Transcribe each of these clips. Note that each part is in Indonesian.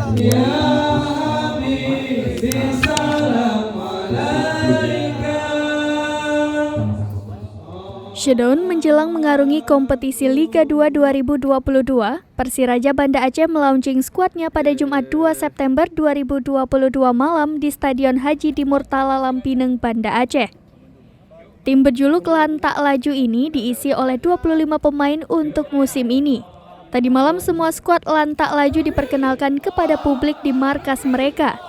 Shutdown menjelang mengarungi kompetisi Liga 2 2022, Persiraja Banda Aceh melaunching skuadnya pada Jumat 2 September 2022 malam di Stadion Haji Dimurtala Lampineng, Banda Aceh. Tim berjuluk Lantak Laju ini diisi oleh 25 pemain untuk musim ini. Tadi malam semua skuad Lantak Laju diperkenalkan kepada publik di markas mereka.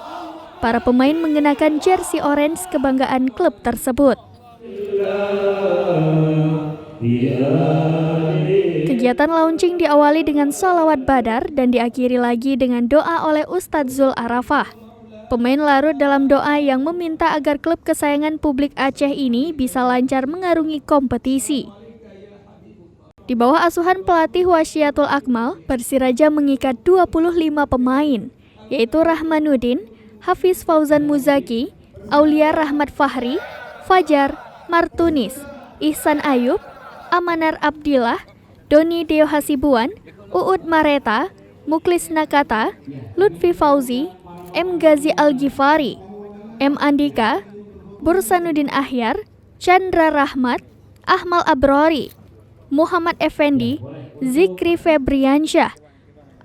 Para pemain mengenakan jersey orange kebanggaan klub tersebut. Kegiatan launching diawali dengan sholawat badar dan diakhiri lagi dengan doa oleh Ustadz Zul Arafah. Pemain larut dalam doa yang meminta agar klub kesayangan publik Aceh ini bisa lancar mengarungi kompetisi. Di bawah asuhan pelatih Wasyiatul Akmal, Persiraja mengikat 25 pemain, yaitu Rahmanuddin, Hafiz Fauzan Muzaki, Aulia Rahmat Fahri, Fajar, Martunis, Ihsan Ayub, Amanar Abdillah, Doni Deo Hasibuan, Uud Mareta, Muklis Nakata, Lutfi Fauzi, M. Ghazi Al-Ghifari, M. Andika, Bursanuddin Ahyar, Chandra Rahmat, Ahmal Abrori, Muhammad Effendi, Zikri Febriansyah,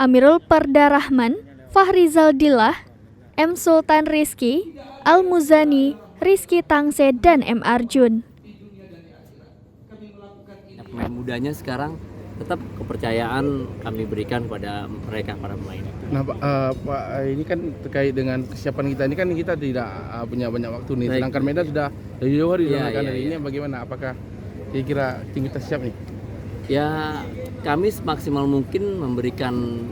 Amirul Perda Rahman, Fahri Zaldillah, M. Sultan Rizki, Al-Muzani, Rizky Tangse, dan M. Arjun. Pemain mudanya sekarang tetap kepercayaan kami berikan pada mereka, para pemain. Nah, Pak, ini kan terkait dengan kesiapan kita ini kan kita tidak punya banyak waktu nih. Baik. Sedangkan Medan sudah dari jauh hari Iya. ini bagaimana? Apakah kira-kira tim kita siap nih? Ya, kami semaksimal mungkin memberikan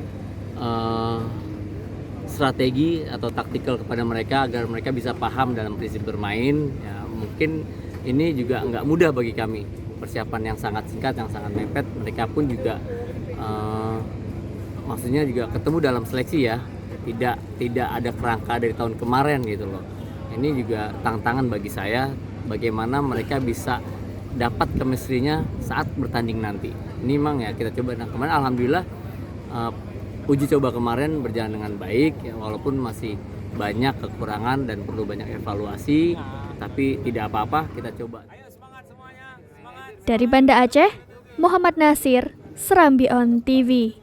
strategi atau taktikal kepada mereka agar mereka bisa paham dalam prinsip bermain. Ya, mungkin ini juga nggak mudah bagi kami. Persiapan yang sangat singkat, yang sangat mepet. Mereka pun juga maksudnya juga ketemu dalam seleksi ya. Tidak ada kerangka dari tahun kemarin gitu loh. Ini juga tantangan bagi saya bagaimana mereka bisa dapat chemistry-nya saat bertanding nanti. Ini memang ya kita coba. Nah, kemarin alhamdulillah uji coba kemarin berjalan dengan baik ya, walaupun masih banyak kekurangan dan perlu banyak evaluasi, tapi tidak apa-apa, kita coba. Dari Banda Aceh, Muhammad Nasir, Serambi On TV.